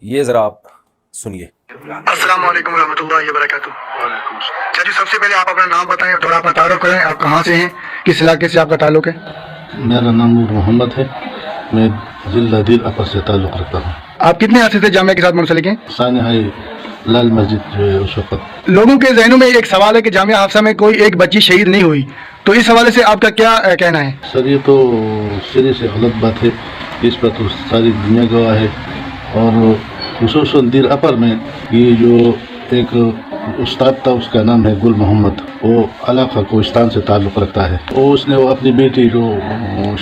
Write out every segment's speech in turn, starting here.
یہ ذرا آپ سنیے. السلام علیکم ورحمۃ اللہ وبرکاتہ. جی سب سے پہلے آپ اپنا نام بتائیں, تھوڑا اپنا تعارف کریں, آپ کہاں سے ہیں, کس علاقے سے آپ کا تعلق ہے؟ میرا نام نور محمد ہے, میں ضلع دیر اپر سے تعلق رکھتا ہوں. آپ کتنے عرصے سے جامعہ کے ساتھ منسلک ہیں؟ سانحہ لال مسجد جو ہے اس وقت. لوگوں کے ذہنوں میں ایک سوال ہے کہ جامعہ حافظہ میں کوئی ایک بچی شہید نہیں ہوئی, تو اس حوالے سے آپ کا کیا کہنا ہے؟ سر یہ تو سرے سے غلط بات ہے, اس پر تو ساری دنیا گواہ ہے. اور خصوصاً دیر اپر میں یہ جو ایک استاد تھا, اس کا نام ہے گل محمد, وہ علاقہ کوہستان سے تعلق رکھتا ہے. اس نے وہ اپنی بیٹی جو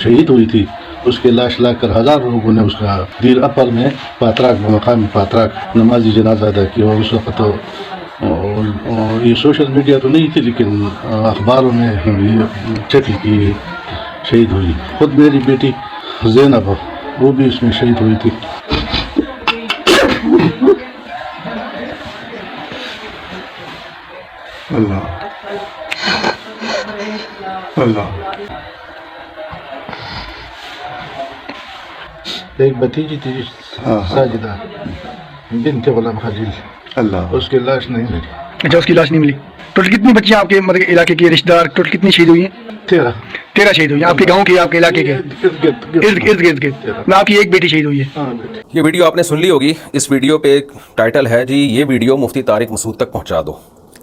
شہید ہوئی تھی اس کے لاش لا کر ہزاروں لوگوں نے اس کا دیر اپر میں پاتراک مقام پاتراک نمازی جنازہ ادا کیا. اور اس وقت یہ سوشل میڈیا تو نہیں تھی, لیکن اخباروں میں یہ چھپی کی شہید ہوئی. خود میری بیٹی زینب وہ بھی اس میں شہید ہوئی تھی. اللہ اللہ. ایک بھتیجی تھی ساجدہ بنت غلام خلیل, اللہ. اس کی لاش نہیں ملی. اچھا, اس کی لاش نہیں ملی. ٹوٹل کتنی بچیاں آپ کے مطلب علاقے کے رشتہ دار ٹوٹل کتنی شہید ہوئی ہیں؟ 13 شہید ہوئی ہیں. آپ کے گاؤں کی, آپ کے علاقے کے ارد گرد آپ کی ایک بیٹی شہید ہوئی ہے. یہ ویڈیو آپ نے سن لی ہوگی. اس ویڈیو پہ ایک ٹائٹل ہے جی یہ ویڈیو مفتی طارق مسعود تک پہنچا دو.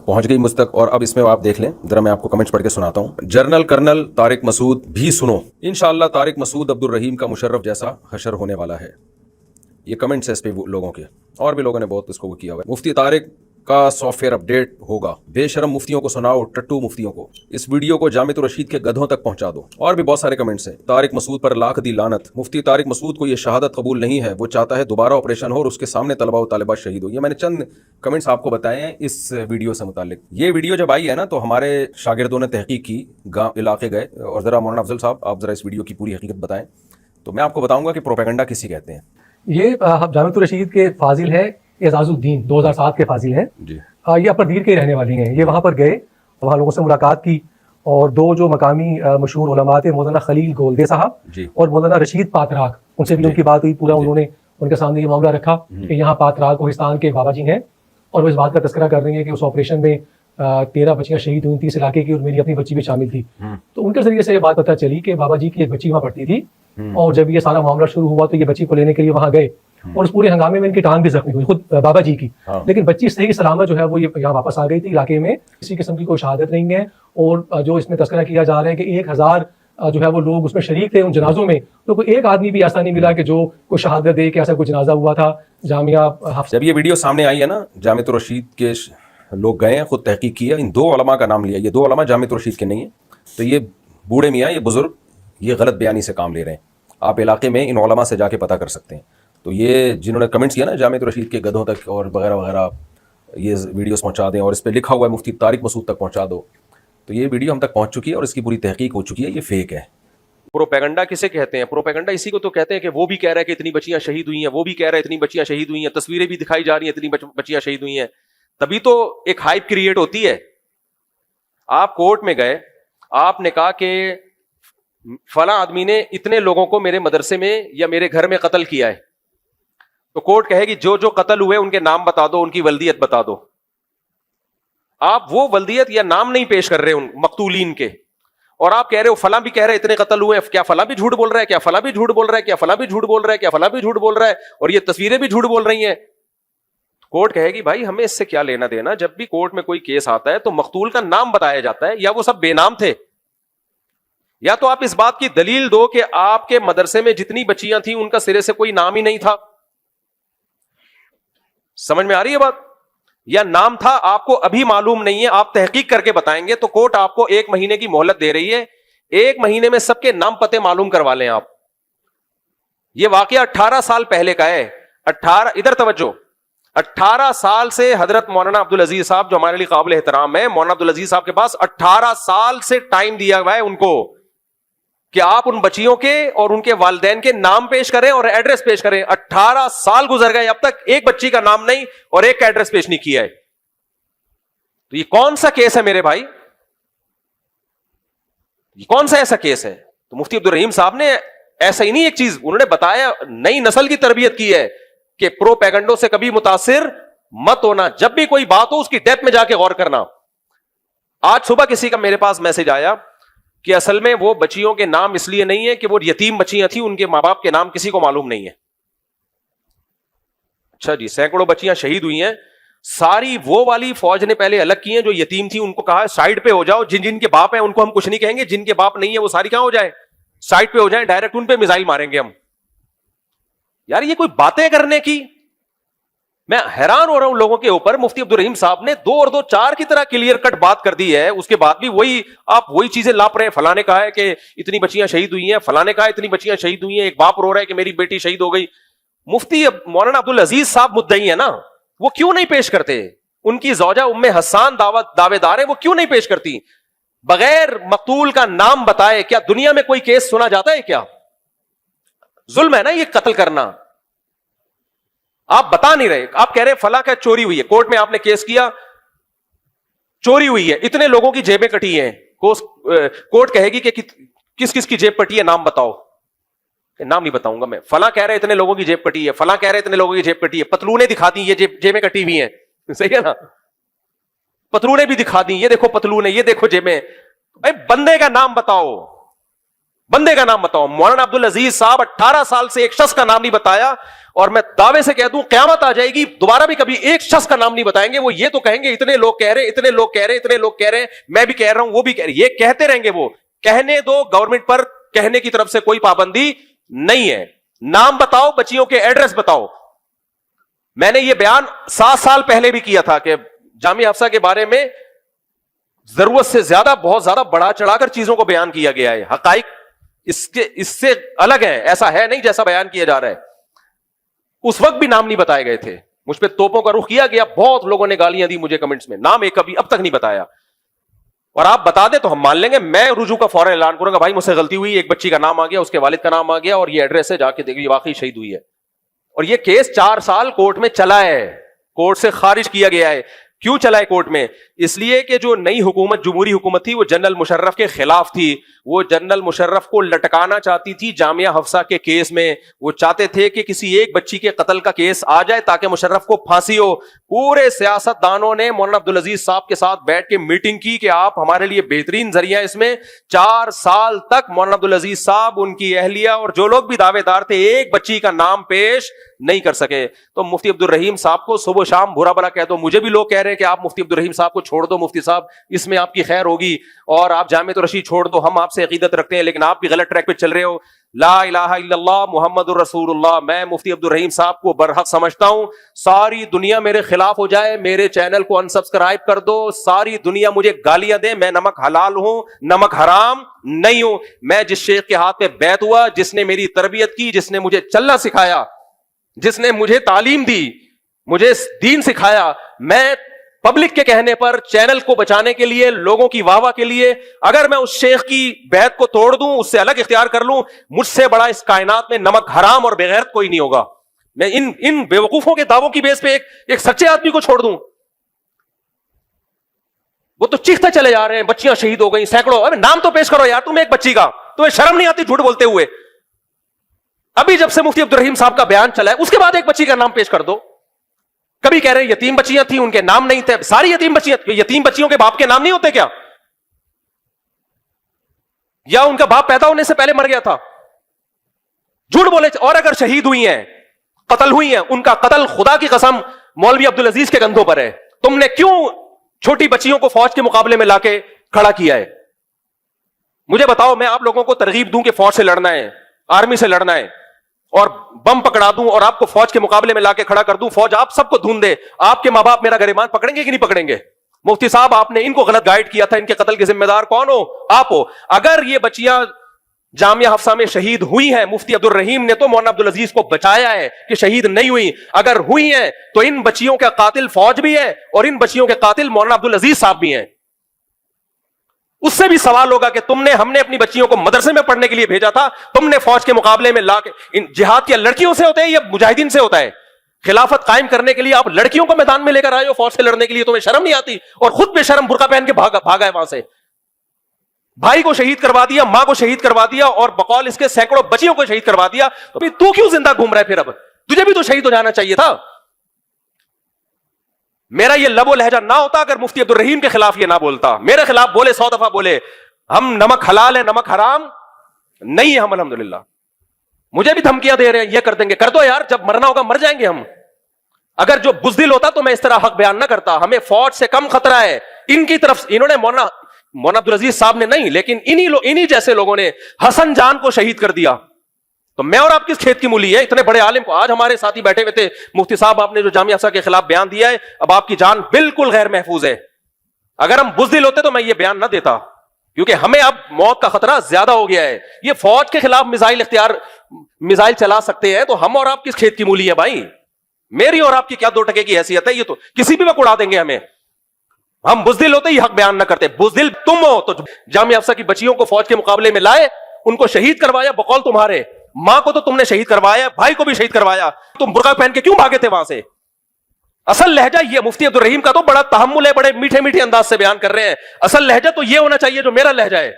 پہنچ گئی مجھ تک, اور اب اس میں آپ دیکھ لیں ذرا, میں آپ کو کمنٹس پڑھ کے سناتا ہوں. جنرل کرنل طارق مسعود بھی سنو, انشاءاللہ طارق مسعود عبد الرحیم کا مشرف جیسا حشر ہونے والا ہے. یہ کمنٹس ہے اس پہ لوگوں کے, اور بھی لوگوں نے بہت اس کو کیا ہوا ہے. مفتی طارق کا سافٹ ویئر اپڈیٹ ہوگا. بے شرم مفتیوں کو سناؤ, ٹٹو مفتیوں کو. اس ویڈیو کو جامعۃ الرشید کے گدھوں تک پہنچا دو. اور بھی بہت سارے کمنٹس ہیں. طارق مسعود پر لاکھ دی لعنت. مفتی طارق مسعود کو یہ شہادت قبول نہیں ہے, وہ چاہتا ہے دوبارہ آپریشن ہو اور اس کے سامنے طلباء و طالبات شہید ہو. یہ میں نے چند کمنٹس آپ کو بتائے ہیں اس ویڈیو سے متعلق. یہ ویڈیو جب آئی ہے نا تو ہمارے شاگردوں نے تحقیق کی, گاؤں علاقے گئے, اور ذرا مولانا افضل صاحب آپ ذرا اس ویڈیو کی پوری حقیقت بتائیں. تو میں آپ کو بتاؤں گا کہ پروپیگنڈا کسی کہتے ہیں. یہ جامعۃ الرشید کے فاضل ہے اعزاز الدین, 2007 کے فاضل ہیں جی. یہ اپر دیر کے رہنے والی ہیں. یہ وہاں پر گئے, وہاں لوگوں سے ملاقات کی, اور دو جو مقامی مشہور علماء تھے, مولانا خلیل گولدے صاحب جی. اور مولانا رشید پاتراک, ان سے بھی ان کی بات ہوئی. پورا انہوں نے ان کے سامنے یہ معاملہ رکھا کہ یہاں پاتراک کوہستان کے بابا جی ہیں, اور وہ اس بات کا تذکرہ کر رہی ہیں کہ اس آپریشن میں 13 بچیاں شہید ہوئی تھیں اس علاقے کی, اور میری اپنی بچی بھی شامل تھی. تو ان کے ذریعے سے یہ بات پتہ چلی کہ بابا جی کی ایک بچی وہاں پڑھتی تھی, اور جب یہ سارا معاملہ شروع ہوا تو یہ بچی کو لینے کے لیے وہاں گئے, اور اس پورے ہنگامے میں ان کی ٹانگ بھی زخمی ہوئی, خود بابا جی کی. لیکن بچی صحیح سلامت جو ہے وہ یہاں واپس آ گئی تھی. علاقے میں کسی قسم کی کوئی شہادت نہیں ہے, اور جو اس میں تذکرہ کیا جا رہا ہے کہ 1000 جو ہے وہ لوگ اس میں شریک تھے ان جنازوں میں, تو کوئی ایک آدمی بھی ایسا نہیں ملا کہ جو کوئی شہادت دے کہ ایسا کوئی جنازہ ہوا تھا جامعہ حافظہ. جب یہ ویڈیو سامنے آئی ہے نا, جامعۃ الرشید کے لوگ گئے ہیں, خود تحقیق کیا, ان 2 علماء کا نام لیا. یہ 2 علماء جامعۃ الرشید کے نہیں ہیں, تو یہ بوڑھے میاں, یہ بزرگ, یہ غلط بیانی سے کام لے رہے ہیں. آپ علاقے میں ان علماء سے جا کے پتہ کر سکتے ہیں. تو یہ جنہوں نے کمنٹس کیا نا جامعۃ الرشید کے گدھوں تک اور وغیرہ وغیرہ, یہ ویڈیوز پہنچا دیں, اور اس پہ لکھا ہوا ہے مفتی طارق مسعود تک پہنچا دو. تو یہ ویڈیو ہم تک پہنچ چکی ہے اور اس کی پوری تحقیق ہو چکی ہے. یہ فیک ہے. پروپیگنڈا کسے کہتے ہیں؟ پروپیگنڈا اسی کو تو کہتے ہیں کہ وہ بھی کہہ رہا ہے کہ اتنی بچیاں شہید ہوئی ہیں, وہ بھی کہہ رہا ہے اتنی بچیاں شہید ہوئی ہیں, تصویریں بھی دکھائی جا رہی ہیں اتنی بچیاں شہید ہوئی ہیں. تبھی تو ایک ہائپ کریٹ ہوتی ہے. آپ کورٹ میں گئے, آپ نے کہا کہ فلاں آدمی نے اتنے لوگوں کو میرے مدرسے میں یا میرے گھر میں قتل کیا ہے, تو کورٹ کہے گی جو جو قتل ہوئے ان کے نام بتا دو, ان کی ولدیت بتا دو. آپ وہ ولدیت یا نام نہیں پیش کر رہے ان مقتولین کے, اور آپ کہہ رہے ہو فلاں بھی کہہ رہے اتنے قتل ہوئے, کیا فلاں بھی جھوٹ بول رہا ہے, کیا فلاں بھی جھوٹ بول رہا ہے, کیا فلاں بھی جھوٹ بول رہا ہے, کیا فلاں بھی جھوٹ بول رہا ہے, اور یہ تصویریں بھی جھوٹ بول رہی ہیں. کورٹ کہے گی بھائی ہمیں اس سے کیا لینا دینا. جب بھی کورٹ میں کوئی کیس آتا ہے تو مقتول کا نام بتایا جاتا ہے, یا وہ سب بے نام تھے, یا تو آپ اس بات کی دلیل دو کہ آپ کے مدرسے میں جتنی بچیاں تھیں ان کا سرے سے کوئی نام ہی نہیں تھا. سمجھ میں آ رہی ہے بات؟ یا نام تھا آپ کو ابھی معلوم نہیں ہے, آپ تحقیق کر کے بتائیں گے. تو کورٹ آپ کو 1 مہینے کی مہلت دے رہی ہے, 1 مہینے میں سب کے نام پتے معلوم کروا لیں آپ. یہ واقعہ 18 سال پہلے کا ہے. 18 ادھر توجہ, 18 سال سے حضرت مولانا عبدالعزیز صاحب جو ہمارے لیے قابل احترام ہے, مولانا عبدالعزیز صاحب کے پاس 18 سال سے ٹائم دیا ہوا ہے ان کو کہ آپ ان بچیوں کے اور ان کے والدین کے نام پیش کریں اور ایڈریس پیش کریں. 18 سال گزر گئے, اب تک ایک بچی کا نام نہیں اور ایک کا ایڈریس پیش نہیں کیا ہے. تو یہ کون سا کیس ہے میرے بھائی؟ یہ کون سا ایسا کیس ہے؟ تو مفتی عبد الرحیم صاحب نے ایسا ہی نہیں, ایک چیز انہوں نے بتایا, نئی نسل کی تربیت کی ہے کہ پروپیگنڈوں سے کبھی متاثر مت ہونا, جب بھی کوئی بات ہو اس کی ڈیپتھ میں جا کے غور کرنا. آج صبح کسی کا میرے پاس میسج آیا کہ اصل میں وہ بچیوں کے نام اس لیے نہیں ہے کہ وہ یتیم بچیاں تھیں, ان کے ماں باپ کے نام کسی کو معلوم نہیں ہے. اچھا جی, سینکڑوں بچیاں شہید ہوئی ہیں, ساری وہ والی فوج نے پہلے الگ کی ہیں جو یتیم تھی, ان کو کہا سائڈ پہ ہو جاؤ, جن جن کے باپ ہیں ان کو ہم کچھ نہیں کہیں گے, جن کے باپ نہیں ہے وہ ساری کہاں ہو جائے, سائڈ پہ ہو جائیں, ڈائریکٹ ان پہ میزائل ماریں گے ہم. یار یہ کوئی باتیں کرنے کی, میں حیران ہو رہا ہوں لوگوں کے اوپر. مفتی عبدالرحیم صاحب نے 2 اور 2 4 کی طرح کلیئر کٹ بات کر دی ہے, اس کے بعد بھی وہی آپ وہی چیزیں لاپ رہے ہیں. فلاں نے کہا ہے کہ اتنی بچیاں شہید ہوئی ہیں, فلاں نے کہا اتنی بچیاں شہید ہوئی ہیں, ایک باپ رو رہا ہے کہ میری بیٹی شہید ہو گئی. مفتی مولانا عبدالعزیز صاحب مدعی ہیں نا, وہ کیوں نہیں پیش کرتے؟ ان کی زوجہ ام حسان دعوے دار ہے, وہ کیوں نہیں پیش کرتی؟ بغیر مقتول کا نام بتائے کیا دنیا میں کوئی کیس سنا جاتا ہے کیا؟ ظلم ہے نا یہ قتل کرنا. آپ بتا نہیں رہے, آپ کہہ رہے فلاں کا چوری ہوئی ہے, کورٹ میں آپ نے کیس کیا چوری ہوئی ہے, اتنے لوگوں کی جیبیں کٹی ہیں, کورٹ کہے گی کہ کس کس کی جیب کٹی ہے نام بتاؤ, نام نہیں بتاؤں گا میں. فلاں کہہ رہے اتنے لوگوں کی جیب کٹی ہے, فلاں کہہ رہے اتنے لوگوں کی جیب کٹی ہے, پتلونیں دکھا دی یہ جیبیں کٹی ہوئی ہیں, صحیح ہے نا, پتلونیں بھی دکھا دی, یہ دیکھو پتلونیں, یہ دیکھو جیبیں. بھائی بندے کا نام بتاؤ, بندے کا نام بتاؤ. مولانا عبدالعزیز صاحب 18 سال سے ایک شخص کا نام نہیں بتایا, اور میں دعوے سے کہہ دوں قیامت آ جائے گی دوبارہ بھی کبھی ایک شخص کا نام نہیں بتائیں گے. وہ یہ تو کہیں گے اتنے لوگ کہہ رہے, اتنے لوگ کہہ رہے, اتنے لوگ کہہ رہے ہیں, میں بھی کہہ رہا ہوں, وہ بھی کہہ رہے, یہ کہتے رہیں گے. وہ کہنے دو, گورنمنٹ پر کہنے کی طرف سے کوئی پابندی نہیں ہے. نام بتاؤ, بچیوں کے ایڈریس بتاؤ. میں نے یہ بیان 7 سال پہلے بھی کیا تھا کہ جامعہ حفصہ کے بارے میں ضرورت سے زیادہ بہت زیادہ بڑا چڑھا کر چیزوں کو بیان کیا گیا ہے. حقائق اس سے الگ ہیں, ایسا ہے نہیں جیسا بیان کیا جا رہا ہے. اس وقت بھی نام نہیں بتائے گئے تھے, مجھ پہ توپوں کا رخ کیا گیا, بہت لوگوں نے گالیاں دی مجھے کمنٹس میں, نام ایک کبھی اب تک نہیں بتایا. اور آپ بتا دیں تو ہم مان لیں گے, میں رجوع کا فوراً اعلان کروں گا, بھائی مجھ سے غلطی ہوئی, ایک بچی کا نام آ گیا, اس کے والد کا نام آ گیا, اور یہ ایڈریس ہے, جا کے دیکھو یہ واقعی شہید ہوئی ہے. اور یہ کیس 4 سال کورٹ میں چلا ہے, کورٹ سے خارج کیا گیا ہے. کیوں چلا ہے کورٹ میں؟ اس لیے کہ جو نئی حکومت جمہوری حکومت تھی وہ جنرل مشرف کے خلاف تھی. وہ جنرل مشرف کو لٹکانا چاہتی تھی جامعہ حفصہ کے کیس میں. وہ چاہتے تھے کہ کسی ایک بچی کے قتل کا کیس آ جائے تاکہ مشرف کو پھانسی ہو. پورے سیاست دانوں نے مولانا عبدالعزیز صاحب کے ساتھ بیٹھ کے میٹنگ کی کہ آپ ہمارے لیے بہترین ذریعہ. اس میں 4 سال تک مولانا عبدالعزیز صاحب, ان کی اہلیہ اور جو لوگ بھی دعوے دار تھے, ایک بچی کا نام پیش نہیں کر سکے. تو مفتی عبدالرحیم صاحب کو صبح و شام برا بلا کہہ دو. مجھے بھی لوگ کہہ رہے ہیں کہ آپ مفتی عبدالرحیم صاحب کو چھوڑ دو, مفتی صاحب اس میں آپ کی خیر ہوگی, اور آپ جامعۃ الرشید چھوڑ دو, ہم آپ سے عقیدت رکھتے ہیں, لیکن آپ بھی غلط ٹریک پہ چل رہے ہو. لا الہ الا اللہ محمد الرسول اللہ. میں مفتی عبدالرحیم صاحب کو برحق سمجھتا ہوں. ساری دنیا میرے خلاف ہو جائے, میرے چینل کو انسبسکرائب کر دو, ساری دنیا مجھے گالیاں دے, میں نمک حلال ہوں, نمک حرام نہیں ہوں. میں جس شیخ کے ہاتھ میں بیعت ہوا, جس نے میری تربیت کی, جس نے مجھے چلنا سکھایا, جس نے مجھے تعلیم دی, مجھے دین سکھایا, میں پبلک کے کہنے پر, چینل کو بچانے کے لیے, لوگوں کی واہ واہ کے لیے, اگر میں اس شیخ کی بیعت کو توڑ دوں, اس سے الگ اختیار کر لوں, مجھ سے بڑا اس کائنات میں نمک حرام اور بغیرت کوئی نہیں ہوگا. میں ان بیوقوفوں کے دعووں کی بیس پہ ایک سچے آدمی کو چھوڑ دوں. وہ تو چیختے چلے جا رہے ہیں, بچیاں شہید ہو گئی سینکڑوں. ارے نام تو پیش کرو یار, تم ایک بچی کا, تمہیں شرم نہیں آتی جھوٹ بولتے ہوئے؟ ابھی جب سے مفتی عبدالرحیم صاحب کا بیان چلا ہے, اس کے بعد ایک بچی کا نام پیش کر دو. کبھی کہہ رہے ہیں یتیم بچیاں تھیں, ان کے نام نہیں تھے. ساری یتیم بچیوں کے باپ کے نام نہیں ہوتے کیا؟ یا ان کا باپ پیدا ہونے سے پہلے مر گیا تھا؟ جھوٹ بولے. اور اگر شہید ہوئی ہیں, قتل ہوئی ہیں, ان کا قتل خدا کی قسم مولوی عبدالعزیز کے کندھوں پر ہے. تم نے کیوں چھوٹی بچیوں کو فوج کے مقابلے میں لا کے کھڑا کیا ہے؟ مجھے بتاؤ, میں آپ لوگوں کو ترغیب دوں کہ فوج سے لڑنا ہے, آرمی سے لڑنا ہے, اور بم پکڑا دوں اور آپ کو فوج کے مقابلے میں لا کے کھڑا کر دوں, فوج آپ سب کو دھون دے, آپ کے ماں باپ میرا گریبان پکڑیں گے کہ نہیں پکڑیں گے؟ مفتی صاحب آپ نے ان کو غلط گائیڈ کیا تھا, ان کے قتل کے ذمہ دار کون ہو؟ آپ ہو. اگر یہ بچیاں جامعہ حفصہ میں شہید ہوئی ہیں, مفتی عبدالرحیم نے تو مولانا عبدالعزیز کو بچایا ہے کہ شہید نہیں ہوئی. اگر ہوئی ہیں تو ان بچیوں کا قاتل فوج بھی ہے, اور ان بچیوں کے قاتل مولانا عبدالعزیز صاحب بھی ہیں. اس سے بھی سوال ہوگا کہ ہم نے اپنی بچیوں کو مدرسے میں پڑھنے کے لیے بھیجا تھا, تم نے فوج کے مقابلے میں لا کے جہاد کیا لڑکیوں سے ہوتا ہے یا مجاہدین سے ہوتا ہے؟ خلافت قائم کرنے کے لیے آپ لڑکیوں کو میدان میں لے کر آئے ہو فوج سے لڑنے کے لیے, تمہیں شرم نہیں آتی؟ اور خود بے شرم برقع پہن کے بھاگا ہے وہاں سے. بھائی کو شہید کروا دیا, ماں کو شہید کروا دیا, اور بقول اس کے سینکڑوں بچیوں کو شہید کروا دیا. تو تو کیوں زندہ گھوم رہا ہے پھر؟ اب تجھے بھی تو شہید ہو جانا چاہیے تھا. میرا یہ لب و لہجہ نہ ہوتا اگر مفتی عبدالرحیم کے خلاف یہ نہ بولتا. میرے خلاف بولے 100 دفعہ بولے, ہم نمک حلال ہے نمک حرام نہیں ہے ہم الحمدللہ. مجھے بھی دھمکیاں دے رہے ہیں یہ کر دیں گے. کر دو یار, جب مرنا ہوگا مر جائیں گے ہم. اگر جو بزدل ہوتا تو میں اس طرح حق بیان نہ کرتا. ہمیں فوج سے کم خطرہ ہے. ان کی طرف انہوں نے مولانا عبدالعزیز صاحب نے نہیں, لیکن انہی جیسے لوگوں نے حسن جان کو شہید کر دیا. تو میں اور آپ کس کھیت کی مولی ہے؟ اتنے بڑے عالم کو آج ہمارے ساتھی بیٹھے ہوئے تھے, مفتی صاحب آپ نے جو جامعہ افسا کے خلاف بیان دیا ہے, اب آپ کی جان بالکل غیر محفوظ ہے. اگر ہم بزدل ہوتے تو میں یہ بیان نہ دیتا, کیونکہ ہمیں اب موت کا خطرہ زیادہ ہو گیا ہے. یہ فوج کے خلاف میزائل چلا سکتے ہیں تو ہم اور آپ کس کھیت کی مولی ہے بھائی؟ میری اور آپ کی کیا 2% کی حیثیت ہے؟ یہ تو کسی بھی وقت اڑا دیں گے ہمیں. ہم بزدل ہوتے یہ حق بیان نہ کرتے. بزدل تم ہو تو جامعہ افسا کی بچیوں کو فوج کے مقابلے میں لائے, ان کو شہید کروایا بقول تمہارے. ماں کو تو تم نے شہید کروایا, بھائی کو بھی شہید کروایا. تم برقع پہن کے کیوں بھاگے تھے وہاں سے؟ اصل لہجہ یہ مفتی عبدالرحیم کا تو بڑا تحمل ہے, بڑے میٹھے میٹھے انداز سے بیان کر رہے ہیں. اصل لہجہ تو یہ ہونا چاہیے جو میرا لہجہ ہے.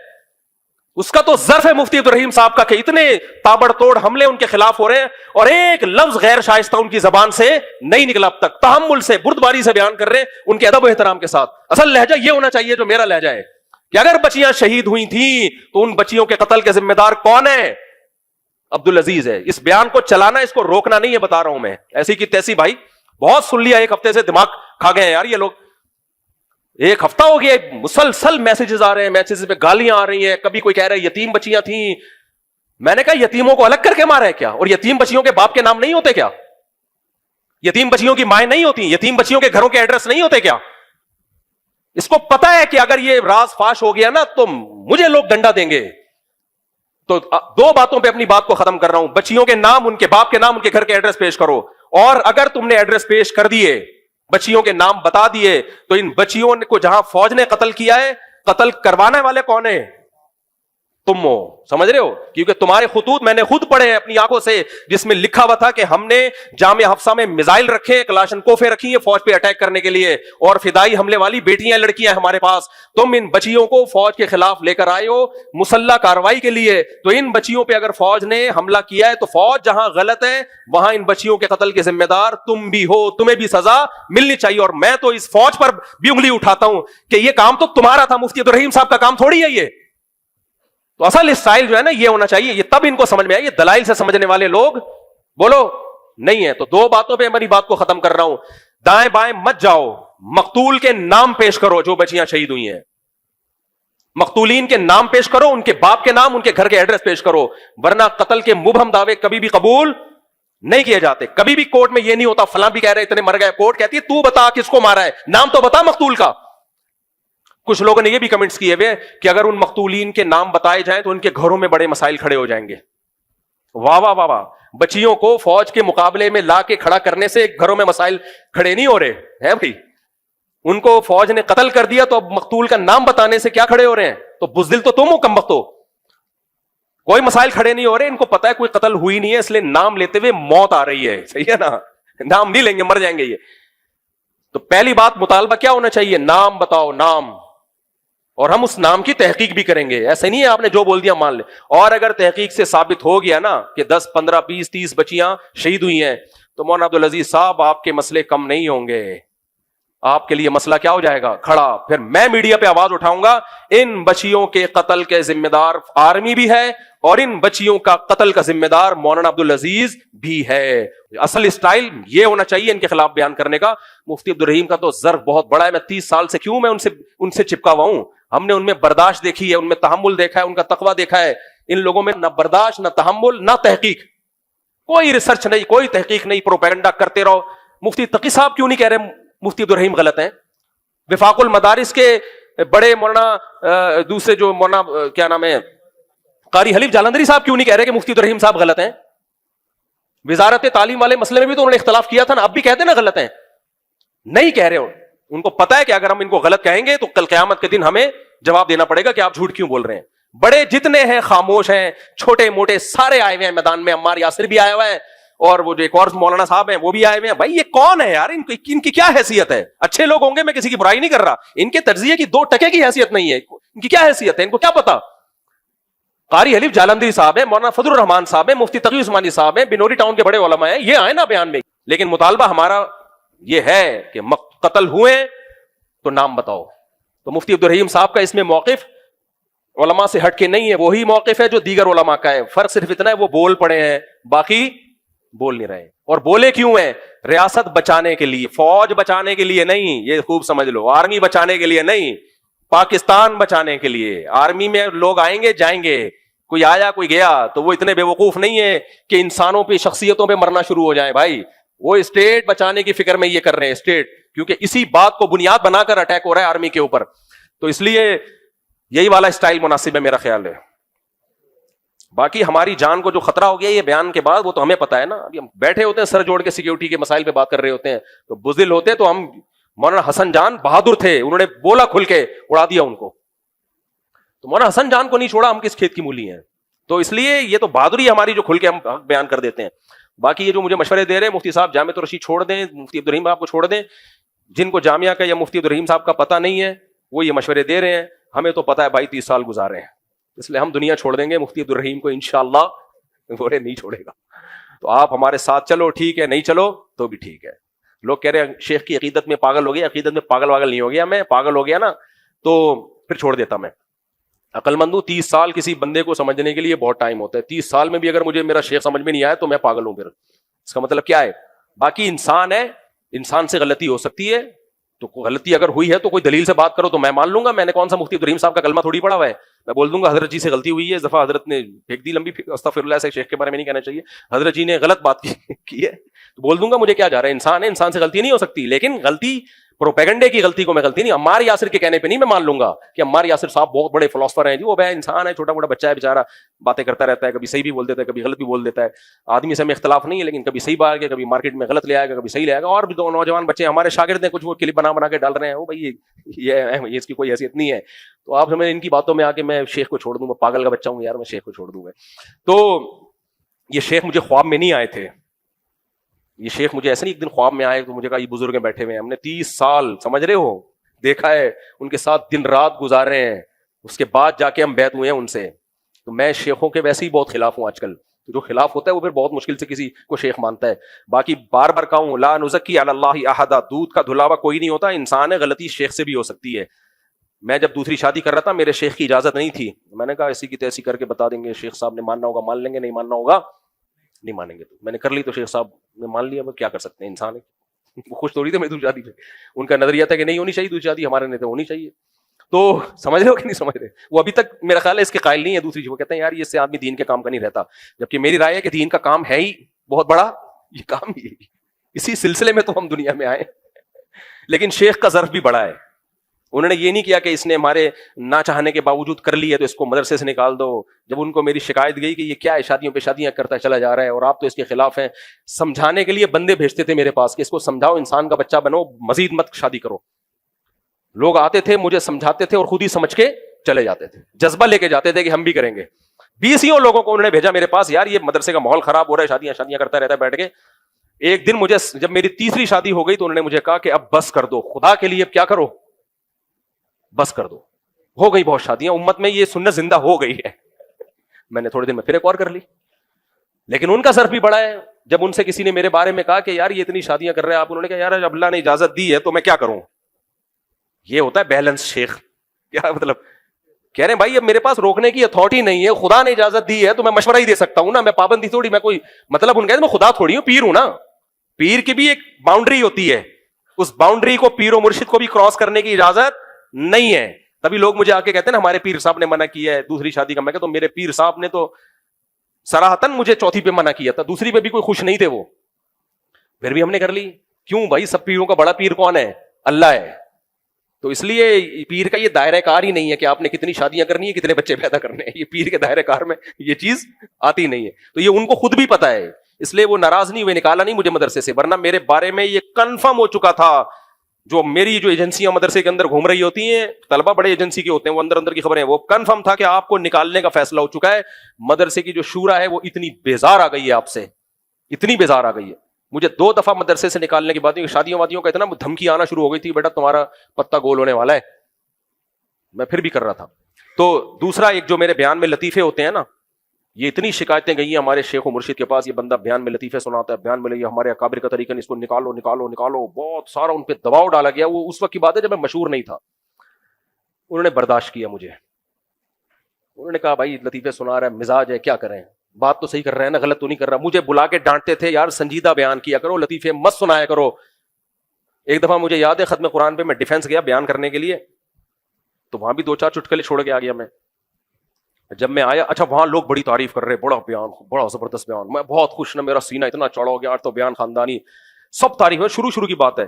اس کا تو ظرف ہے مفتی عبدالرحیم صاحب کا کہ اتنے تابڑ توڑ حملے ان کے خلاف ہو رہے ہیں اور ایک لفظ غیر شائستہ ان کی زبان سے نہیں نکلا اب تک. تحمل سے بردباری سے بیان کر رہے ہیں ان کے ادب و احترام کے ساتھ. اصل لہجہ یہ ہونا چاہیے جو میرا لہجہ ہے کہ اگر بچیاں شہید ہوئی تھیں تو ان بچیوں کے قتل کے ذمہ دار کون ہے؟ عبدالعزیز ہے. اس بیان کو چلانا, اس کو روکنا نہیں ہے, بتا رہا ہوں میں. ایسی کی تیسی بھائی بہت سن لیا, ایک ہفتے سے دماغ کھا گئے ہیں یار یہ لوگ. ایک ہفتہ ہو گیا مسلسل میسجز آ رہے ہیں, میسجز پہ گالیاں آ رہی ہیں. کبھی کوئی کہہ رہا ہے یتیم بچیاں تھیں. میں نے کہا یتیموں کو الگ کر کے مارا ہے کیا؟ اور یتیم بچیوں کے باپ کے نام نہیں ہوتے کیا؟ یتیم بچیوں کی مائیں نہیں ہوتی؟ یتیم بچیوں کے گھروں کے ایڈریس نہیں ہوتے کیا؟ اس کو پتا ہے کہ اگر یہ راز فاش ہو گیا نا تو مجھے لوگ ڈنڈا دیں گے. تو 2 باتوں پہ اپنی بات کو ختم کر رہا ہوں. بچیوں کے نام, ان کے باپ کے نام, ان کے گھر کے ایڈریس پیش کرو. اور اگر تم نے ایڈریس پیش کر دیے, بچیوں کے نام بتا دیے, تو ان بچیوں کو جہاں فوج نے قتل کیا ہے, قتل کروانے والے کون ہیں؟ تم ہو. سمجھ رہے ہو؟ کیونکہ تمہارے خطوط میں نے خود پڑھے ہیں اپنی آنکھوں سے, جس میں لکھا ہوا تھا کہ ہم نے جامعہ حفصہ میں میزائل رکھے, کلاشن کوفے رکھی ہیں فوج پہ اٹیک کرنے کے لیے, اور فدائی حملے والی بیٹیاں لڑکیاں ہمارے پاس. تم ان بچیوں کو فوج کے خلاف لے کر آئے ہو مسلح کارروائی کے لیے. تو ان بچیوں پہ اگر فوج نے حملہ کیا ہے تو فوج جہاں غلط ہے وہاں ان بچیوں کے قتل کے ذمہ دار تم بھی ہو. تمہیں بھی سزا ملنی چاہیے. اور میں تو اس فوج پر بھی انگلی اٹھاتا ہوں کہ یہ کام تو تمہارا تھا, مفتی عبدالرحیم صاحب کا کام تھوڑی ہے یہ. تو اصل اسٹائل جو ہے نا یہ ہونا چاہیے. یہ تب ان کو سمجھ میں آئے. یہ دلائل سے سمجھنے والے لوگ بولو نہیں ہے. تو 2 باتوں پہ میری بات کو ختم کر رہا ہوں. دائیں بائیں مت جاؤ, مقتول کے نام پیش کرو جو بچیاں شہید ہوئی ہیں. مقتولین کے نام پیش کرو, ان کے باپ کے نام, ان کے گھر کے ایڈریس پیش کرو, ورنہ قتل کے مبہم دعوے کبھی بھی قبول نہیں کیے جاتے. کبھی بھی کورٹ میں یہ نہیں ہوتا فلاں بھی کہہ رہے اتنے مر گئے, کورٹ کہتی ہے تو بتا کس کو مارا ہے, نام تو بتا مقتول کا. کچھ لوگوں نے یہ بھی کمنٹس کیے ہوئے کہ اگر ان مقتولین کے نام بتائے جائیں تو ان کے گھروں میں بڑے مسائل کھڑے ہو جائیں گے. واہ واہ واہ واہ. بچیوں کو فوج کے مقابلے میں لا کے کھڑا کرنے سے گھروں میں مسائل کھڑے نہیں ہو رہے ہیں بھائی. ان کو فوج نے قتل کر دیا تو اب مقتول کا نام بتانے سے کیا کھڑے ہو رہے ہیں؟ تو بزدل تو تم ہو کمبخت ہو. کوئی مسائل کھڑے نہیں ہو رہے. ان کو پتا ہے کوئی قتل ہوئی نہیں ہے, اس لیے نام لیتے ہوئے موت آ رہی ہے. صحیح ہے نا, نام نہیں لیں گے, مر جائیں گے یہ. تو پہلی بات مطالبہ کیا ہونا چاہیے؟ نام بتاؤ, نام. اور ہم اس نام کی تحقیق بھی کریں گے. ایسا نہیں ہے آپ نے جو بول دیا مان لے. اور اگر تحقیق سے ثابت ہو گیا نا کہ 10 15 20 30 بچیاں شہید ہوئی ہیں تو مولانا عبدالعزیز صاحب آپ کے مسئلے کم نہیں ہوں گے. آپ کے لیے مسئلہ کیا ہو جائے گا؟ کھڑا. پھر میں میڈیا پہ آواز اٹھاؤں گا, ان بچیوں کے قتل کے ذمہ دار آرمی بھی ہے اور ان بچیوں کا قتل کا ذمہ دار مولانا عبدالعزیز بھی ہے. اصل اسٹائل یہ ہونا چاہیے ان کے خلاف بیان کرنے کا. مفتی عبدالرحیم کا تو ظرف بہت بڑا ہے. میں 30 سال سے کیوں میں ان سے چپکا ہوا ہوں. ہم نے ان میں برداشت دیکھی ہے, ان میں تحمل دیکھا ہے, ان کا تقویٰ دیکھا ہے. ان لوگوں میں نہ برداشت, نہ تحمل, نہ تحقیق. کوئی ریسرچ نہیں, کوئی تحقیق نہیں, پروپیگنڈا کرتے رہو. مفتی تقی صاحب کیوں نہیں کہہ رہے مفتی عبدالرحیم غلط ہیں؟ وفاق المدارس کے بڑے مولانا دوسرے جو مولانا کیا نام ہے قاری حلیف جالندری صاحب کیوں نہیں کہہ رہے کہ مفتی عبدالرحیم صاحب غلط ہیں؟ وزارت تعلیم والے مسئلے میں بھی تو انہوں نے اختلاف کیا تھا نا, اب بھی کہتے ہیں نا غلط ہیں. نہیں کہہ رہے ہو. ان کو پتا ہے کہ اگر ہم ان کو غلط کہیں گے تو کل قیامت کے دن ہمیں جواب دینا پڑے گا کہ آپ جھوٹ کیوں بول رہے ہیں. بڑے جتنے ہیں خاموش ہیں, چھوٹے موٹے سارے آئے ہوئے ہیں میدان میں. عمار یاسر بھی آیا ہوا ہے اور وہ جو ایک اور مولانا صاحب ہیں وہ بھی آئے ہوئے ہیں. بھائی یہ کون ہے یار؟ ان کی کیا حیثیت ہے؟ اچھے لوگ ہوں گے, میں کسی کی برائی نہیں کر رہا. ان کے تجزیے کی 2% کی حیثیت نہیں ہے. ان کی کیا حیثیت ہے؟ ان کو کیا پتا؟ قاری حلیف جالندری صاحب ہیں, مولانا فضل الرحمان صاحب ہیں, مفتی تقی عثمانی صاحب ہیں, بنوری ٹاؤن کے بڑے علماء ہیں, یہ آئے نا بیان میں. لیکن مطالبہ ہمارا یہ ہے کہ قتل ہوئے تو نام بتاؤ. تو مفتی عبدالرحیم صاحب کا اس میں موقف علماء سے ہٹ کے نہیں ہے, وہی موقف ہے جو دیگر علماء کا ہے. فرق صرف اتنا ہے وہ بول پڑے ہیں, باقی بول نہیں رہے. اور بولے کیوں ہیں؟ ریاست بچانے کے لیے, فوج بچانے کے لیے نہیں, یہ خوب سمجھ لو, آرمی بچانے کے لیے نہیں, پاکستان بچانے کے لیے. آرمی میں لوگ آئیں گے جائیں گے, کوئی آیا کوئی گیا, تو وہ اتنے بے وقوف نہیں ہے کہ انسانوں پہ شخصیتوں پہ مرنا شروع ہو جائیں. بھائی وہ اسٹیٹ بچانے کی فکر میں یہ کر رہے ہیں, اسٹیٹ, کیونکہ اسی بات کو بنیاد بنا کر اٹیک ہو رہا ہے آرمی کے اوپر. تو اس لیے یہی والا اسٹائل مناسب ہے میرا خیال ہے. باقی ہماری جان کو جو خطرہ ہو گیا یہ بیان کے بعد, وہ تو ہمیں پتا ہے نا. ابھی ہم بیٹھے ہوتے ہیں سر جوڑ کے سیکیورٹی کے مسائل پہ بات کر رہے ہوتے ہیں, تو بزدل ہوتے تو ہم, مولانا حسن جان بہادر تھے, انہوں نے بولا کھل کے, اڑا دیا ان کو. تو مولانا حسن جان کو نہیں چھوڑا, ہم کس کھیت کی مولی ہیں. تو اس لیے یہ تو بہادری ہماری جو کھل کے ہم بیان کر دیتے ہیں. باقی یہ جو مجھے مشورے دے رہے ہیں مفتی صاحب جامعۃ الرشید چھوڑ دیں, مفتی عبدالرحیم صاحب کو چھوڑ دیں, جن کو جامعہ کا یا مفتی عبدالرحیم صاحب کا پتہ نہیں ہے وہ یہ مشورے دے رہے ہیں. ہمیں تو پتہ ہے بھائی 30 سال گزارے ہیں, اس لیے ہم دنیا چھوڑ دیں گے, مفتی عبدالرحیم کو انشاءاللہ بولے نہیں چھوڑے گا. تو آپ ہمارے ساتھ چلو ٹھیک ہے, نہیں چلو تو بھی ٹھیک ہے. لوگ کہہ رہے ہیں شیخ کی عقیدت میں پاگل ہو گیا, عقیدت میں پاگل واگل نہیں ہو گیا میں, پاگل ہو گیا نا تو پھر چھوڑ دیتا میں. عقل مند ہوں, 30 سال کسی بندے کو سمجھنے کے لیے بہت ٹائم ہوتا ہے. 30 سال میں بھی اگر مجھے میرا شیخ سمجھ میں نہیں آیا تو میں پاگل ہوں. پھر اس کا مطلب کیا ہے؟ باقی انسان ہے, انسان سے غلطی ہو سکتی ہے, تو غلطی اگر ہوئی ہے تو کوئی دلیل سے بات کرو تو میں مان لوں گا. میں نے کون سا مفتی عبدالرحیم صاحب کا کلمہ تھوڑی پڑھا ہوا ہے, میں بول دوں گا حضرت جی سے غلطی ہوئی ہے, اس دفعہ حضرت نے پھینک دی لمبی, استغفر اللہ, سے شیخ کے بارے میں نہیں کہنا چاہیے, حضرت جی نے غلط بات کی ہے, تو بول دوں گا مجھے کیا جا رہا ہے, انسان ہے, انسان سے غلطی نہیں ہو سکتی. لیکن غلطی پروپیگنڈے کی غلطی کو میں غلطی نہیں, عمار یاسر کے کہنے پہ نہیں میں مان لوں گا کہ عمار یاسر صاحب بہت بڑے فلاسفر ہیں جی, وہ انسان ہے, چھوٹا موٹا بچہ ہے بیچارہ, باتیں کرتا رہتا ہے, کبھی صحیح بھی بول دیتا ہے کبھی غلط بھی بول دیتا ہے. آدمی سے ہمیں اختلاف نہیں ہے, لیکن کبھی صحیح بات ہے, کبھی مارکیٹ میں غلط لے آئے گا, کبھی صحیح لے آئے گا. اور بھی دو نوجوان بچے ہمارے شاگرد ہیں, کچھ وہ کلپ بنا کے ڈال رہے ہیں, وہ بھائی یہ اس کی کوئی حیثیت نہیں ہے. تو آپ ہمیں ان کی باتوں میں آ کے میں شیخ کو چھوڑ دوں, میں پاگل کا بچہ ہوں یار, میں شیخ کو چھوڑ دوں گا. تو یہ شیخ مجھے خواب میں نہیں آئے تھے, یہ شیخ مجھے ایسے نہیں ایک دن خواب میں آئے تو مجھے کہا یہ بزرگ بیٹھے ہوئے ہیں, ہم نے 30 سال سمجھ رہے ہو دیکھا ہے, ان کے ساتھ دن رات گزارے ہیں, اس کے بعد جا کے ہم بیعت ہوئے ہیں ان سے. تو میں شیخوں کے ویسے ہی بہت خلاف ہوں آج کل. جو خلاف ہوتا ہے وہ پھر بہت مشکل سے کسی کو شیخ مانتا ہے. باقی بار بار کہوں, لا نزکی علی اللہ احدا, دودھ کا دھلا ہوا کوئی نہیں ہوتا, انسان ہے, غلطی شیخ سے بھی ہو سکتی ہے. میں جب دوسری شادی کر رہا تھا میرے شیخ کی اجازت نہیں تھی, میں نے کہا ایسی کی تیسی کر کے بتا دیں گے, شیخ صاحب نے ماننا ہوگا مان لیں گے, نہیں ماننا ہوگا نہیں مانیں گے. تو میں نے کر لی, تو شیخ صاحب نے مان لیا, وہ کیا کر سکتے ہیں, انسان ہے, وہ خوش تھوڑی تھے میری دوسری شادی پہ. ان کا نظریہ تھا کہ نہیں ہونی چاہیے دوسری شادی, ہمارے نہیں تو ہونی چاہیے. تو سمجھ رہے ہو کہ نہیں سمجھ رہے؟ وہ ابھی تک میرا خیال ہے اس کے قائل نہیں ہے. دوسری وہ کہتے ہیں یار یہ اس سے آدمی دین کے کام کا نہیں رہتا, جبکہ میری رائے ہے کہ دین کا کام ہے ہی بہت بڑا, یہ کام ہی اسی سلسلے میں تو ہم دنیا میں آئے. لیکن شیخ کا ظرف بھی بڑا ہے. انہوں نے یہ نہیں کیا کہ اس نے ہمارے نہ چاہنے کے باوجود کر لی ہے تو اس کو مدرسے سے نکال دو. جب ان کو میری شکایت گئی کہ یہ کیا ہے, شادیوں پہ شادیاں کرتا چلا جا رہا ہے اور آپ تو اس کے خلاف ہیں, سمجھانے کے لیے بندے بھیجتے تھے میرے پاس کہ اس کو سمجھاؤ, انسان کا بچہ بنو, مزید مت شادی کرو. لوگ آتے تھے مجھے سمجھاتے تھے اور خود ہی سمجھ کے چلے جاتے تھے, جذبہ لے کے جاتے تھے کہ ہم بھی کریں گے. 20 لوگوں کو انہوں نے بھیجا میرے پاس, یار یہ مدرسے کا ماحول خراب ہو رہا ہے, شادیاں کرتا رہتا ہے بیٹھ کے. ایک دن مجھے جب میری تیسری شادی ہو گئی تو انہوں نے مجھے کہا کہ اب بس کر دو, خدا کے لیے اب کیا کرو, بس کر دو, ہو گئی بہت شادیاں, امت میں یہ سنت زندہ ہو گئی ہے. میں نے تھوڑے دن میں پھر ایک اور کر لی. لیکن ان کا ظرف بھی بڑا ہے. جب ان سے کسی نے میرے بارے میں کہا کہ یار یہ اتنی شادیاں کر رہے ہیں آپ, انہوں نے کہا یار اب اللہ نے اجازت دی ہے تو میں کیا کروں. یہ ہوتا ہے بیلنس شیخ. کیا مطلب, کہہ رہے ہیں بھائی اب میرے پاس روکنے کی اتھارٹی نہیں ہے, خدا نے اجازت دی ہے تو میں مشورہ ہی دے سکتا ہوں نا, میں پابندی تھوڑی, میں کوئی مطلب ان کہتے ہیں میں خدا تھوڑی ہوں, پیر ہوں نا. پیر کی بھی ایک باؤنڈری ہوتی ہے, اس باؤنڈری کو پیر و مرشد کو بھی کراس کرنے کی اجازت نہیں ہے. تبھی لوگ مجھے آ کے کہتے ہیں نا ہمارے پیر صاحب نے منع کیا ہے دوسری شادی کا. میں کہتا ہوں میرے پیر صاحب نے تو صراحتاً مجھے چوتھی پہ منع کیا تھا, دوسری پہ بھی کوئی خوش نہیں تھے وہ, پھر بھی ہم نے کر لی. کیوں بھائی, سب پیروں کا بڑا پیر کون ہے, اللہ ہے. تو اس لیے پیر کا یہ دائرہ کار ہی نہیں ہے کہ آپ نے کتنی شادیاں کرنی ہے, کتنے بچے پیدا کرنے ہیں. یہ پیر کے دائرہ کار میں یہ چیز آتی نہیں ہے. تو یہ ان کو خود بھی پتا ہے, اس لیے وہ ناراض نہیں ہوئے, نکالا نہیں مجھے مدرسے سے. ورنہ میرے بارے میں یہ کنفرم ہو چکا تھا, جو میری جو ایجنسیاں مدرسے کے اندر گھوم رہی ہوتی ہیں, طلبہ بڑے ایجنسی کے ہوتے ہیں, وہ اندر کی خبریں, وہ کنفرم تھا کہ آپ کو نکالنے کا فیصلہ ہو چکا ہے. مدرسے کی جو شورا ہے وہ اتنی بیزار آ گئی ہے آپ سے, اتنی بیزار آ گئی ہے. مجھے 2 دفعہ مدرسے سے نکالنے کے بعد شادیوں وادیوں کا اتنا دھمکی آنا شروع ہو گئی تھی, بیٹا تمہارا پتہ گول ہونے والا ہے. میں پھر بھی کر رہا تھا. تو دوسرا ایک جو میرے بیان میں لطیفے ہوتے ہیں نا, یہ اتنی شکایتیں گئی ہیں ہمارے شیخ و مرشد کے پاس, یہ بندہ بیان میں لطیفے سناتا ہے, بیان میں یہ ہمارے اکابر کا طریقہ نہیں, اس کو نکالو نکالو نکالو, بہت سارا ان پہ دباؤ ڈالا گیا. وہ اس وقت کی بات ہے جب میں مشہور نہیں تھا. انہوں نے برداشت کیا مجھے, انہوں نے کہا بھائی لطیفے سنا رہا ہے, مزاج ہے, کیا کریں, بات تو صحیح کر رہے ہیں نا, غلط تو نہیں کر رہا. مجھے بلا کے ڈانٹتے تھے, یار سنجیدہ بیان کیا کرو, لطیفے مت سنایا کرو. ایک دفعہ مجھے یاد ہے ختم قرآن پہ میں ڈیفینس گیا بیان کرنے کے لیے, تو وہاں بھی 2-4 چٹکلے چھوڑ کے آ گیا میں. جب میں آیا, اچھا وہاں لوگ بڑی تعریف کر رہے, بڑا بیان, بڑا زبردست بیان, میں بہت خوش نا, میرا سینہ اتنا چڑھا ہو گیا, تو بیان خاندانی, سب تعریف ہے. شروع کی بات ہے,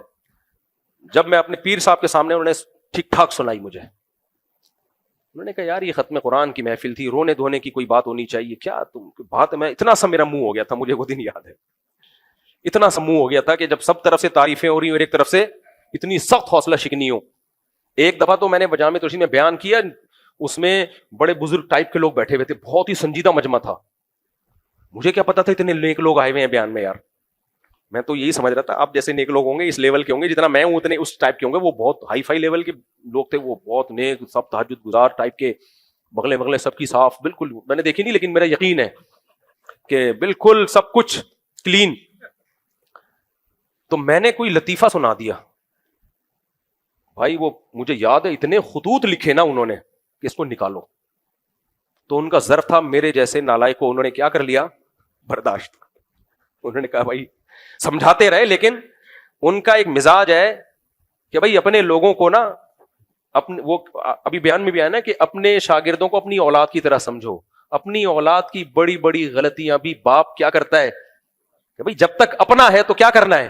جب میں اپنے پیر صاحب کے سامنے, انہوں نے ٹھیک ٹھاک سنائی مجھے. انہوں نے کہا یار یہ ختم قرآن کی محفل تھی, رونے دھونے کی کوئی بات ہونی چاہیے, کیا تم بات, میں اتنا سا میرا منہ ہو گیا تھا, مجھے وہ دن یاد ہے, اتنا سا منہ ہو گیا تھا کہ جب سب طرف سے تعریفیں ہو رہی اور ایک طرف سے اتنی سخت حوصلہ شکنی ہو. ایک دفعہ تو میں نے جامع ترشید میں بیان کیا, اس میں بڑے بزرگ ٹائپ کے لوگ بیٹھے ہوئے تھے, بہت ہی سنجیدہ مجمع تھا. مجھے کیا پتا تھا اتنے نیک لوگ آئے ہوئے ہیں بیان میں, یار میں تو یہی سمجھ رہا تھا آپ جیسے نیک لوگ ہوں گے اس لیول کے ہوں گے, جتنا میں ہوں اتنے اس ٹائپ کے ہوں گے. وہ بہت ہائی فائی لیول کے لوگ تھے, وہ بہت نیک, سب تہجد گزار ٹائپ کے, بغلے سب کی صاف, بالکل میں نے دیکھی نہیں لیکن میرا یقین ہے کہ بالکل سب کچھ کلین. تو میں نے کوئی لطیفہ سنا دیا بھائی, وہ مجھے یاد ہے اتنے خطوط لکھے نا انہوں نے کہ اس کو نکالو. تو ان کا ظرف تھا میرے جیسے نالائق کو, انہوں نے کیا کر لیا, برداشت. انہوں نے کہا بھائی سمجھاتے رہے, لیکن ان کا ایک مزاج ہے کہ بھائی اپنے لوگوں کو نا, اپنے وہ ابھی بیان میں بھی آیا نا کہ اپنے شاگردوں کو اپنی اولاد کی طرح سمجھو. اپنی اولاد کی بڑی بڑی غلطیاں بھی باپ کیا کرتا ہے کہ بھائی جب تک اپنا ہے تو کیا کرنا ہے,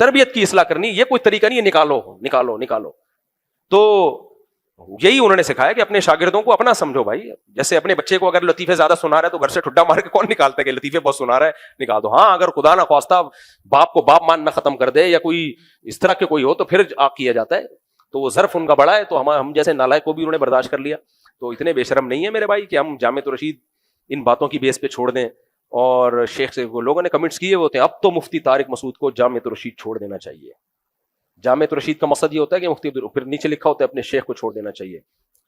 تربیت کی اصلاح کرنی, یہ کوئی طریقہ نہیں ہے نکالو نکالو نکالو. تو یہی انہوں نے سکھایا کہ اپنے شاگردوں کو اپنا سمجھو بھائی. جیسے اپنے بچے کو اگر لطیفے زیادہ سنا رہا ہے تو گھر سے ٹھڈا مار کے کون نکالتا ہے کہ لطیفے بہت سنا رہا ہے, نکال دو. ہاں اگر خدا نہ خواستہ باپ کو باپ ماننا ختم کر دے یا کوئی اس طرح کے کوئی ہو تو پھر آگ کیا جاتا ہے. تو وہ ظرف ان کا بڑا ہے, تو ہم جیسے نالائق کو بھی انہوں نے برداشت کر لیا. تو اتنے بے شرم نہیں ہے میرے بھائی کہ ہم جامع رشید ان باتوں کی بیس پہ چھوڑ دیں. اور شیخ سے لوگوں نے کمنٹس کیے ہوتے ہیں, اب تو مفتی طارق مسعود کو جامع رشید چھوڑ دینا چاہیے. جامع رشید کا مقصد یہ ہوتا ہے کہ مفتی, پھر نیچے لکھا ہوتا ہے اپنے شیخ کو چھوڑ دینا چاہیے.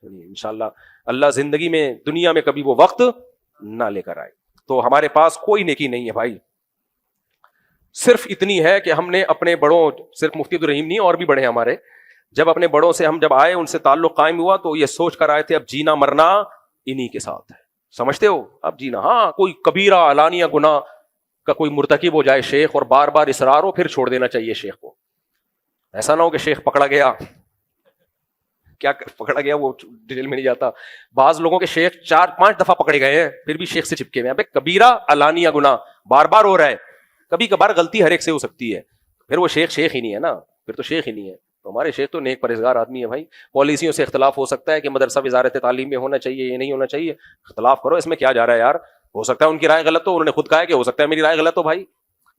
انشاءاللہ اللہ زندگی میں دنیا میں کبھی وہ وقت نہ لے کر آئے. تو ہمارے پاس کوئی نیکی نہیں ہے بھائی, صرف اتنی ہے کہ ہم نے اپنے بڑوں, صرف مفتی عبدالرحیم نہیں اور بھی بڑے ہیں ہمارے, جب اپنے بڑوں سے ہم جب آئے, ان سے تعلق قائم ہوا تو یہ سوچ کر آئے تھے اب جینا مرنا انہی کے ساتھ ہے. سمجھتے ہو, اب جینا, ہاں کوئی کبیرہ علانیہ گناہ کا کوئی مرتکب ہو جائے شیخ اور بار بار اصرار ہو, پھر چھوڑ دینا چاہیے شیخ کو. ایسا نہ ہو کہ شیخ پکڑا گیا, کیا پکڑا گیا وہ ڈیٹیل میں نہیں جاتا. بعض لوگوں کے شیخ 4-5 دفعہ پکڑے گئے ہیں پھر بھی شیخ سے چپکے ہوئے ہیں. کبیرہ علانیہ گناہ بار بار ہو رہا ہے, کبھی کبھار غلطی ہر ایک سے ہو سکتی ہے, پھر وہ شیخ ہی نہیں ہے نا, پھر تو شیخ ہی نہیں ہے. تو ہمارے شیخ تو نیک پرہیزگار آدمی ہے بھائی. پالیسیوں سے اختلاف ہو سکتا ہے کہ مدرسہ وزارت تعلیم میں ہونا چاہیے, یہ نہیں ہونا چاہیے, اختلاف کرو, اس میں کیا جا رہا ہے یار. ہو سکتا ہے ان کی رائے غلط ہو, انہوں نے خود کہا ہے کہ ہو سکتا ہے میری رائے غلط ہو بھائی.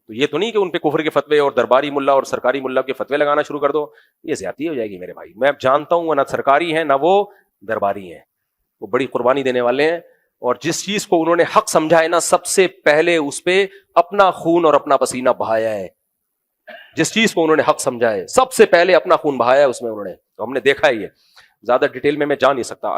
تو یہ تو نہیں کہ ان پہ کفر کے فتوے اور درباری ملا اور سرکاری ملا کے فتوے لگانا شروع کر دو, یہ زیادتی ہو جائے گی میرے بھائی. میں اب جانتا ہوں وہ نہ سرکاری ہیں نہ وہ درباری ہیں, وہ بڑی قربانی دینے والے ہیں, اور جس چیز کو انہوں نے حق سمجھا ہے نا, سب سے پہلے اس پہ اپنا خون اور اپنا پسینہ بہایا ہے. جس چیز کو انہوں نے حق سمجھا ہے سب سے پہلے اپنا خون بہایا ہے اس میں انہوں نے. تو ہم نے دیکھا ہے, یہ زیادہ ڈیٹیل میں جا نہیں سکتا.